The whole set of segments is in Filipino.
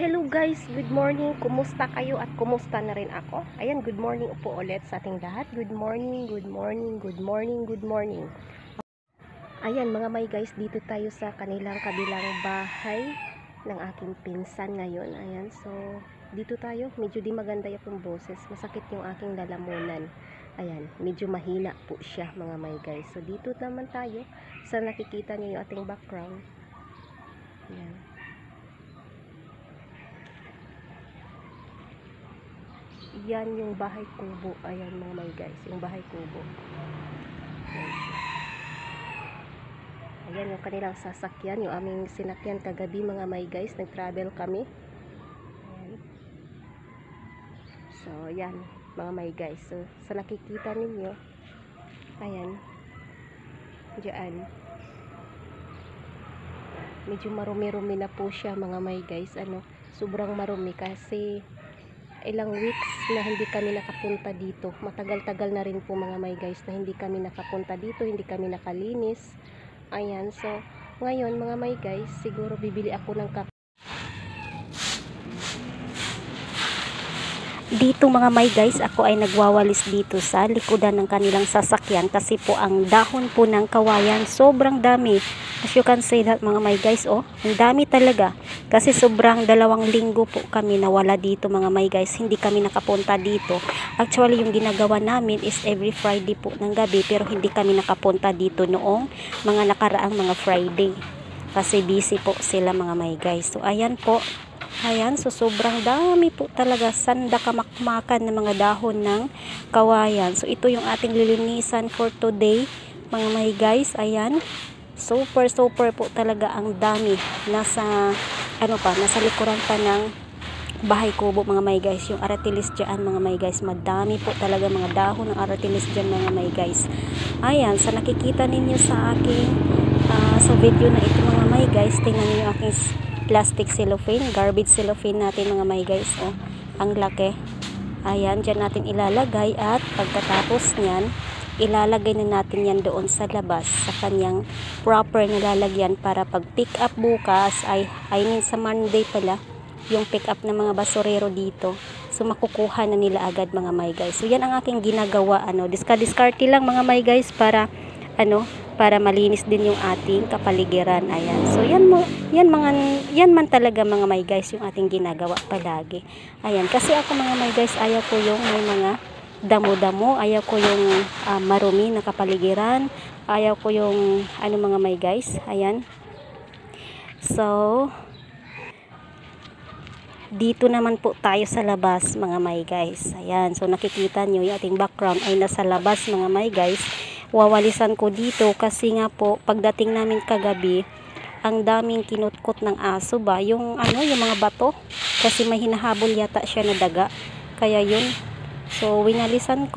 Hello guys, good morning. Kumusta kayo at kumusta na rin ako? Ayan, good morning po ulit sa ating lahat. Good morning, good morning, good morning, good morning. Ayan mga may guys, dito tayo sa kanilang kabilang bahay ng aking pinsan ngayon. Ayan, so dito tayo. Medyo di maganda yung boses. Masakit yung aking lalamunan. Ayan, medyo mahina po siya mga may guys. So dito naman tayo sa nakikita niyo yung ating background. Ayan. Yan yung bahay kubo. Ayan mga may guys, yung bahay kubo. Ayan yung kanilang sasakyan, yung aming sinakyan kagabi mga may guys. Nag-travel kami. Ayan. So yan mga may guys. So sa nakikita ninyo, ayan, dyan, medyo marumi-rumi na po siya mga may guys. Sobrang marumi kasi ilang weeks na hindi kami nakapunta dito. Matagal-tagal na rin po mga may guys na hindi kami nakapunta dito, hindi kami nakalinis. Ayan, so ngayon mga may guys, siguro bibili ako ng dito mga may guys, ako ay nagwawalis dito sa likodan ng kanilang sasakyan kasi po ang dahon po ng kawayan sobrang dami. As you can see that mga may guys, oh, ang dami talaga. Kasi sobrang 2 linggo po kami nawala dito mga may guys. Hindi kami nakapunta dito. Actually yung ginagawa namin is every Friday po ng gabi, pero hindi kami nakapunta dito noong mga nakaraang mga Friday. Kasi busy po sila mga may guys. So ayan po. Ayan, so sobrang dami po talaga, sanda kamakmakan ng mga dahon ng kawayan. So ito yung ating lilinisan for today mga may guys. Ayan, super po talaga ang dami. Nasa likuran pa ng bahay kubo mga may guys, yung aratilis dyan mga may guys. Madami po talaga mga dahon ng aratilis dyan mga may guys. Ayan, sa nakikita ninyo sa aking sa video na ito mga may guys, tingnan niyo yung aking plastic cellophane, garbage cellophane natin mga may guys. Oh, ang laki. Ayan, dyan natin ilalagay at pagkatapos nyan, ilalagay na natin yan doon sa labas sa kanyang proper na lalagyan para pag pick up bukas, I mean sa Monday pala, yung pick up ng mga basurero dito. So makukuha na nila agad mga may guys. So yan ang aking ginagawa, diskarte lang mga may guys para para malinis din yung ating kapaligiran. Ayan. So yan man talaga mga may guys yung ating ginagawa palagi. Ayan, kasi ako mga may guys, ayaw ko yung may mga damo-damo, ayaw ko yung marumi na kapaligiran, ayaw ko yung mga may guys. Ayan. So dito naman po tayo sa labas mga may guys. Ayan, so nakikita nyo yung ating background ay nasa labas mga may guys. Wawalisan ko dito kasi nga po pagdating namin kagabi, ang daming kinutkot ng aso ba, yung mga bato, kasi may hinahabol yata siya na daga, kaya yun. So wawalisan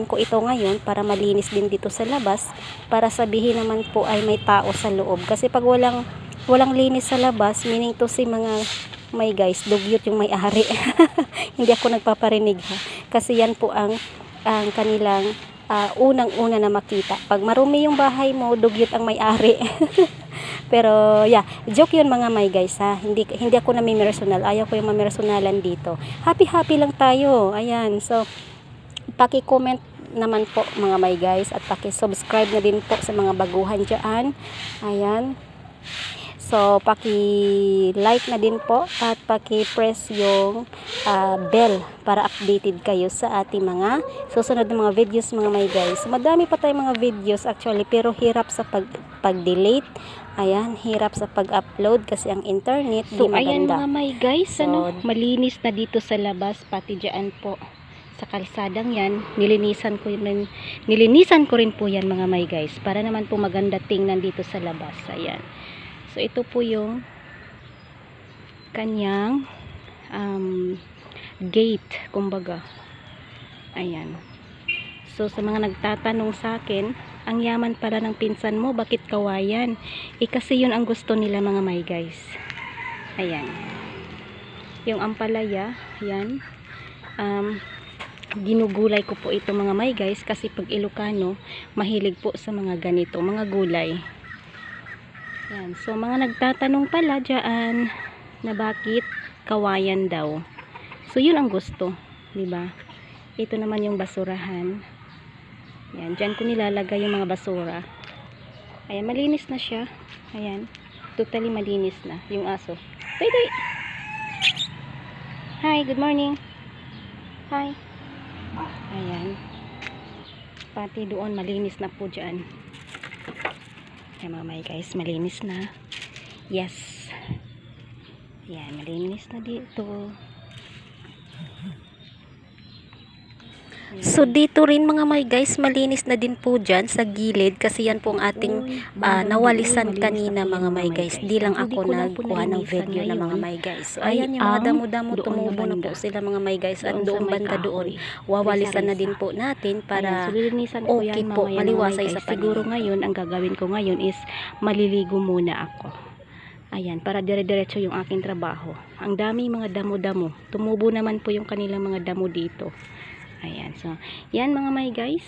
ko ito ngayon para malinis din dito sa labas, para sabihin naman po ay may tao sa loob. Kasi pag walang linis sa labas, meaning to si mga may guys, dugyot yung may-ari. Hindi ako nagpaparinig ha, kasi yan po ang kanilang unang-una na makita. Pag marumi yung bahay mo, dugyot ang may-ari. Pero yeah, joke yun mga may guys ha. Hindi ako namimersonal. Ayaw ko yung mamersonalan dito. Happy lang tayo. Ayan. So paki-comment naman po mga may guys at paki-subscribe na din po sa mga baguhan dyan. Ayan. So paki-like na din po at paki-press yung bell para updated kayo sa ating mga susunod na mga videos mga may guys. Madami pa tayong mga videos actually, pero hirap sa pag-delete. Ayan, hirap sa pag-upload kasi ang internet di maganda. Ayan mga may guys, malinis na dito sa labas, pati dyan po sa kalsadang yan, nilinisan ko rin po yan mga may guys, para naman po maganda tingnan dito sa labas. Ayan. So ito po yung kanyang gate, kumbaga. Ayan. So sa mga nagtatanong sa akin, ang yaman pala ng pinsan mo, bakit kawayan? Kasi yun ang gusto nila mga may guys. Ayan. Yung ampalaya, yan. Ginugulay ko po ito mga may guys, kasi pag Ilocano, mahilig po sa mga ganito, mga gulay. Yan. So mga nagtatanong pala dyan na bakit kawayan daw. So yun ang gusto, 'di ba? Ito naman yung basurahan. Yan, diyan ko nilalagay yung mga basura. Ayan, malinis na siya. Ayan, totally malinis na yung aso. Toy, toy. Hi, good morning. Hi. Ayan. Pati doon malinis na po dyan. Ayan mga may guys, malinis na. Yes. Ayan, malinis na dito. So dito rin mga may guys, malinis na din po dyan sa gilid kasi yan po ang ating nawalisan kanina mga may guys. Di lang ako nagkuha ng video na mga may guys. So ayan yung mga damo-damo, tumubo na po sila mga may guys. At doon banda doon, wawalisan na din po natin para okay po, maliwasay sa paningin. Siguro ngayon, ang gagawin ko ngayon is maliligo muna ako. Ayan, para dire-diretso yung aking trabaho. Ang daming mga damo-damo. Tumubo naman po yung kanilang mga damo dito. Ayan, so, yan mga may guys.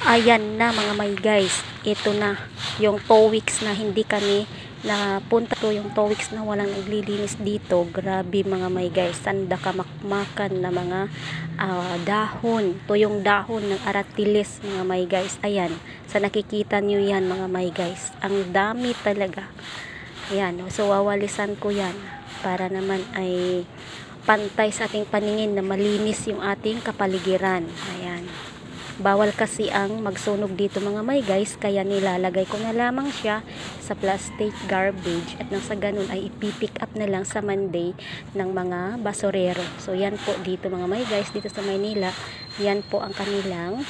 Ayan na mga may guys. Ito na yung 2 weeks na hindi kami napunta to, yung 2 weeks na walang naglilinis dito. Grabe mga may guys, sanda kamakmakan na mga dahon. To yung dahon ng aratilis mga may guys. Ayan, sa nakikita nyo yan mga may guys. Ang dami talaga. Ayan, so wawalisan ko yan para naman ay pantay sa ating paningin na malinis yung ating kapaligiran. Ayan. Bawal kasi ang magsunog dito mga may guys, kaya nilalagay ko na lamang siya sa plastic garbage at nang sa ganun ay ipipick up na lang sa Monday ng mga basurero. So yan po dito mga may guys, dito sa Maynila, yan po ang kanilang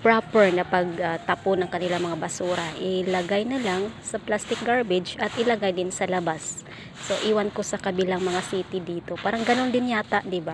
proper na pagtapo ng kanilang mga basura. Ilagay na lang sa plastic garbage at ilagay din sa labas. So iwan ko sa kabilang mga city dito. Parang ganon din yata, 'di ba?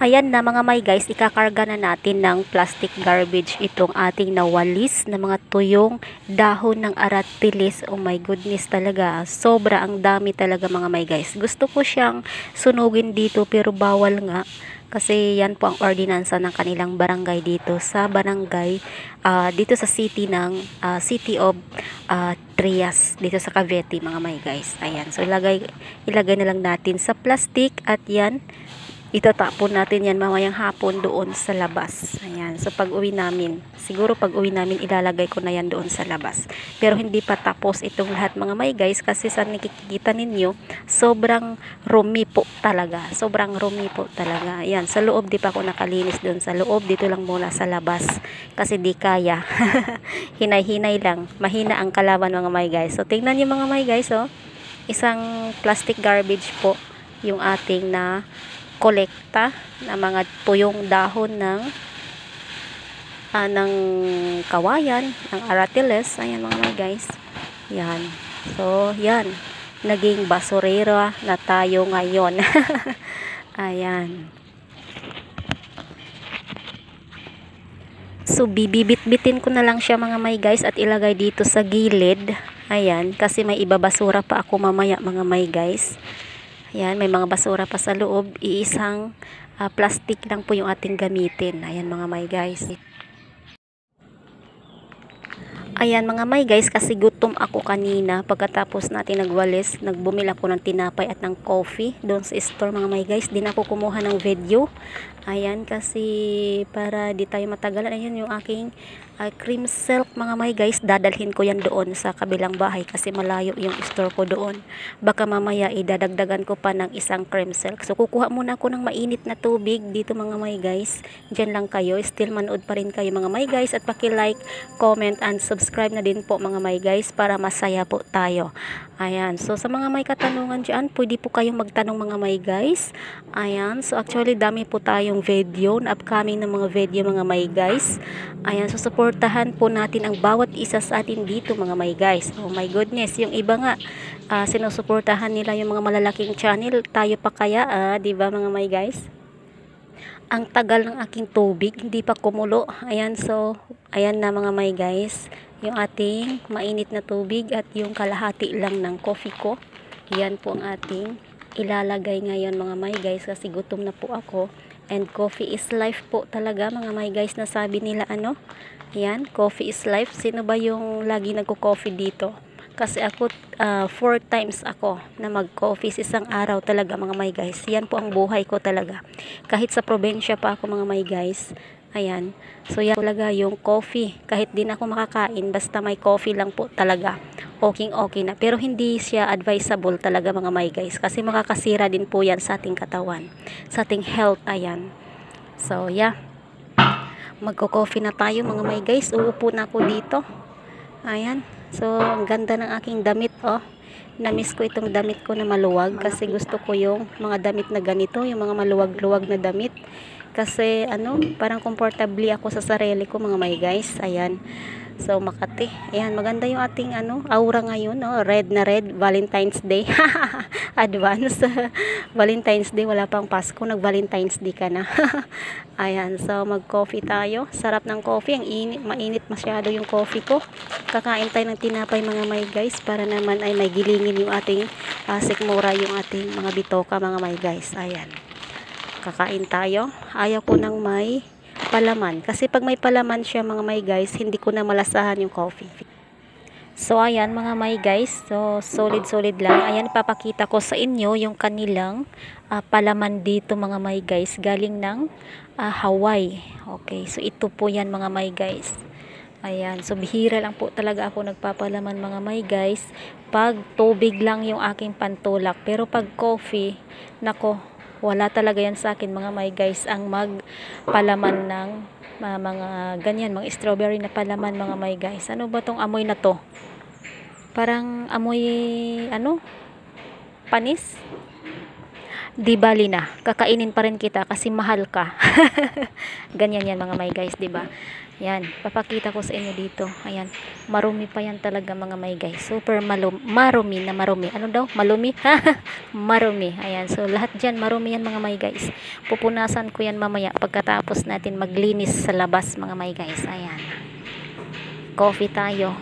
Ayan na mga may guys, ikakarga na natin ng plastic garbage itong ating nawalis na mga tuyong dahon ng aratilis. Oh my goodness talaga, sobra ang dami talaga mga may guys. Gusto ko siyang sunugin dito pero bawal nga kasi yan po ang ordinansa ng kanilang barangay dito sa barangay dito sa city ng City of Trias dito sa Cavite mga may guys. Ayan, so ilagay na lang natin sa plastic at yan itatapon natin yan mamayang hapon doon sa labas. Ayan. So pag uwi namin, siguro pag uwi namin ilalagay ko na yan doon sa labas. Pero hindi pa tapos itong lahat mga may guys kasi sa nakikita ninyo, sobrang rumi po talaga. Sobrang rumi po talaga. Ayan. Sa loob di pa ako nakalinis doon sa loob. Dito lang muna sa labas. Kasi di kaya. Hinay-hinay lang. Mahina ang kalaban mga may guys. So tingnan nyo mga may guys. Oh. Isang plastic garbage po yung ating na kolekta na mga tuyong dahon ng kawayan, ng aratiles. Ayan mga guys. Yan. So, yan. Naging basurero na tayo ngayon. Ayan. So, bibibit-bitin ko na lang siya mga may guys at ilagay dito sa gilid. Ayan. Kasi may ibabasura pa ako mamaya mga may guys. Ayan, may mga basura pa sa loob. Iisang plastic lang po yung ating gamitin. Ayan mga may guys. Ayan mga may guys, kasi gutom ako kanina. Pagkatapos natin nagwalis, nagbumili ako ng tinapay at ng coffee doon sa store mga may guys. Di na ako kumuha ng video. Ayan, kasi para di tayo matagalan. Ayan yung aking cream silk mga may guys. Dadalhin ko yan doon sa kabilang bahay kasi malayo yung store ko doon. Baka mamaya idadagdagan ko pa ng isang cream silk. So kukuha muna ako ng mainit na tubig dito mga may guys. Diyan lang kayo. Still manood pa rin kayo mga may guys. At paki-like, comment, and subscribe na din po mga may guys para masaya po tayo. Ayan. So sa mga may katanungan dyan, pwede po kayong magtanong mga may guys. Ayan. So actually dami po tayong video, upcoming na mga video mga may guys. Ayan. So supportahan po natin ang bawat isa sa atin dito mga may guys. Oh my goodness. Yung iba nga sinusuportahan nila yung mga malalaking channel. Tayo pa kaya, 'di ba mga may guys? Ang tagal ng aking tubig, hindi pa kumulo. Ayan, so ayan na mga may guys, yung ating mainit na tubig at yung kalahati lang ng coffee ko. Yan po ang ating ilalagay ngayon mga may guys, kasi gutom na po ako. And coffee is life po talaga mga may guys, na sabi nila ano. Yan, coffee is life. Sino ba yung lagi nagko-coffee dito? Kasi ako 4 times ako na mag-coffee sa isang araw talaga mga may guys. Yan po ang buhay ko talaga. Kahit sa probinsya pa ako mga may guys. Ayan. So yan talaga yung coffee. Kahit din ako makakain, basta may coffee lang po talaga. Okay na. Pero hindi siya advisable talaga mga may guys. Kasi makakasira din po yan sa ating katawan. Sa ating health. Ayan. So yeah. Magko-coffee na tayo mga may guys. Uupo na ako dito. Ayan. So, ang ganda ng aking damit, oh. Na-miss ko itong damit ko na maluwag kasi gusto ko yung mga damit na ganito, yung mga maluwag-luwag na damit. Kasi, parang comfortably ako sa sarili ko, mga may guys. Ayan. So, Makati. Ayan, maganda yung ating, aura ngayon, no? Red na red, Valentine's Day. Advance. Valentine's Day, wala pang Pasko, nag-Valentine's Day ka na. Ayan, so mag-coffee tayo. Sarap ng coffee, mainit masyado yung coffee ko. Kakain tayo ng tinapay mga may guys, para naman ay may gilingin yung ating sikmura, yung ating mga bitoka mga may guys. Ayan. Kakain tayo. Ayaw ko ng may palaman. Kasi pag may palaman siya mga may guys, hindi ko na malasahan yung coffee. So ayan mga may guys, so solid lang. Ayan, ipapakita ko sa inyo yung kanilang palaman dito mga may guys, galing ng Hawaii. Okay, so ito po yan mga may guys. Ayan, so bihira lang po talaga ako nagpapalaman mga may guys. Pag tubig lang yung aking pantulak, pero pag coffee, nako, wala talaga yan sa akin mga may guys, ang magpalaman ng mga ganyan, mga strawberry na palaman mga may guys. Ano ba tong amoy na to? Parang amoy panis. Di bali na, kakainin pa rin kita kasi mahal ka. Ganyan yan mga may guys, di ba? Yan, papakita ko sa inyo dito. Ayan, marumi pa yan talaga mga may guys. Super marumi na marumi. Ano daw? Malumi? Marumi. Ayan, so lahat dyan marumi yan mga may guys. Pupunasan ko yan mamaya pagkatapos natin maglinis sa labas mga may guys. Ayan. Coffee tayo.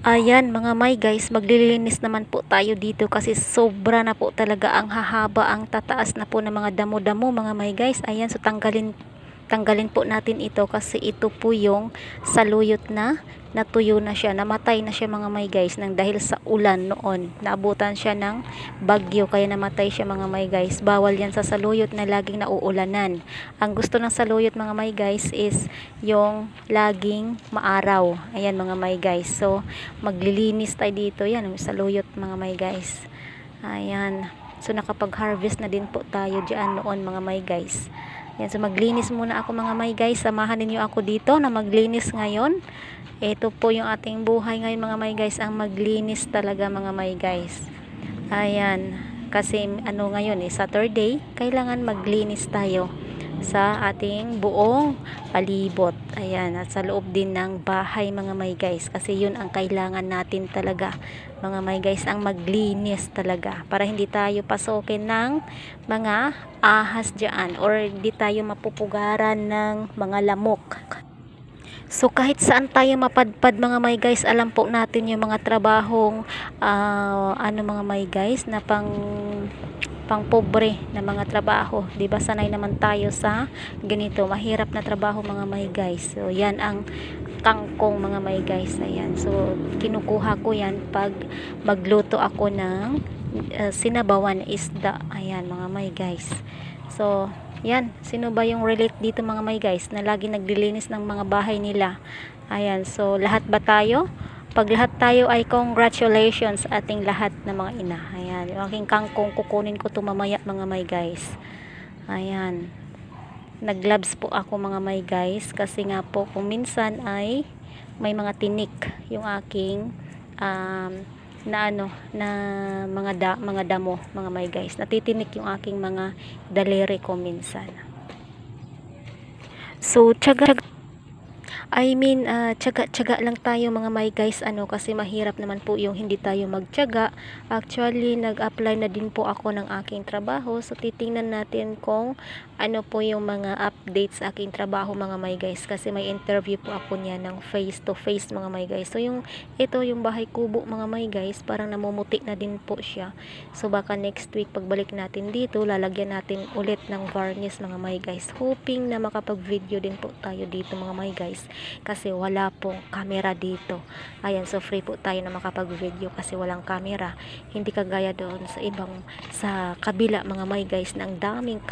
Ayan mga may guys, maglilinis naman po tayo dito kasi sobra na po talaga ang hahaba, ang tataas na po ng mga damo-damo mga may guys. Ayan, so tanggalin po natin ito kasi ito po yung saluyot na natuyo na siya, namatay na siya mga may guys nang dahil sa ulan noon. Naabutan siya ng bagyo kaya namatay siya mga may guys. Bawal yan sa saluyot na laging nauulanan. Ang gusto ng saluyot mga may guys is yung laging maaraw. Ayan mga may guys. So maglilinis tayo dito. Yan yung saluyot mga may guys. Ayan. So nakapag-harvest na din po tayo dyan noon mga may guys. Yan, so maglinis muna ako mga may guys. Samahan niyo ako dito na maglinis ngayon. Ito po yung ating buhay ngayon mga may guys, ang maglinis talaga mga may guys. Ayan, kasi ngayon Saturday, kailangan maglinis tayo sa ating buong palibot. Ayan, at sa loob din ng bahay mga may guys, kasi yun ang kailangan natin talaga mga may guys, ang maglinis talaga para hindi tayo pasokin ng mga ahas dyan or hindi tayo mapupugaran ng mga lamok. So kahit saan tayo mapadpad mga may guys, alam po natin yung mga trabahong mga may guys na pang pobre na mga trabaho, 'di ba? Sanay naman tayo sa ganito, mahirap na trabaho mga may guys. So yan ang kangkong mga may guys. Ayan, so kinukuha ko yan pag magluto ako ng sinabawan isda. Ayan mga may guys. So yan, sino ba yung relate dito mga may guys na lagi naglilinis ng mga bahay nila? Ayan, so lahat ba tayo? Pag lahat tayo ay congratulations ating lahat na mga ina. Ayan, yung aking kangkong kukunin ko ito mamaya mga may guys. Ayan, nagloves po ako mga may guys kasi nga po kung minsan ay may mga tinik yung aking na na mga damo, mga my guys. Natitinik yung aking mga daliri ko minsan. So tiyaga lang tayo mga my guys, kasi mahirap naman po yung hindi tayo magtiyaga. Actually, nag-apply na din po ako ng aking trabaho. So, titingnan natin kung ano po yung mga updates sa aking trabaho mga my guys. Kasi may interview po ako niya ng face to face mga my guys. So, ito yung bahay kubo mga my guys, parang namumuti na din po siya. So, baka next week pagbalik natin dito, lalagyan natin ulit ng varnish mga my guys. Hoping na makapag-video din po tayo dito mga my guys. Kasi wala pong camera dito. Ayan, so free po tayo na makapag-video kasi walang camera. Hindi kagaya doon sa kabila mga my guys, na ang daming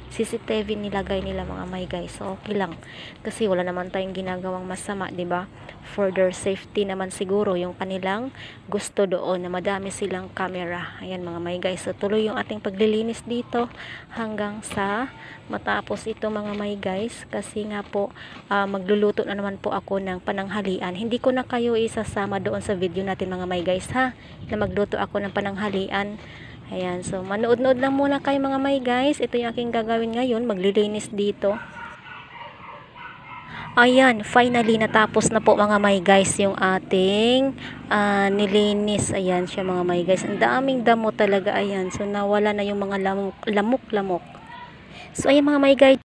CCTV nilagay nila mga my guys. So okay lang. Kasi wala naman tayong ginagawang masama, 'di ba? For their safety naman siguro yung kanilang gusto doon na madami silang camera. Ayan mga my guys. So tuloy yung ating paglilinis dito hanggang sa matapos ito mga my guys, kasi nga po magluluto na naman po ako ng pananghalian. Hindi ko na kayo isasama doon sa video natin mga my guys ha, na magluto ako ng pananghalian. Ayan, so manood-nood lang muna kayo mga my guys. Ito yung aking gagawin ngayon, maglilinis dito. Ayan, finally natapos na po mga my guys yung ating nilinis. Ayan siya mga my guys, ang daming damo talaga. Ayan, so nawala na yung mga lamok-lamok. So ayan mga my guys,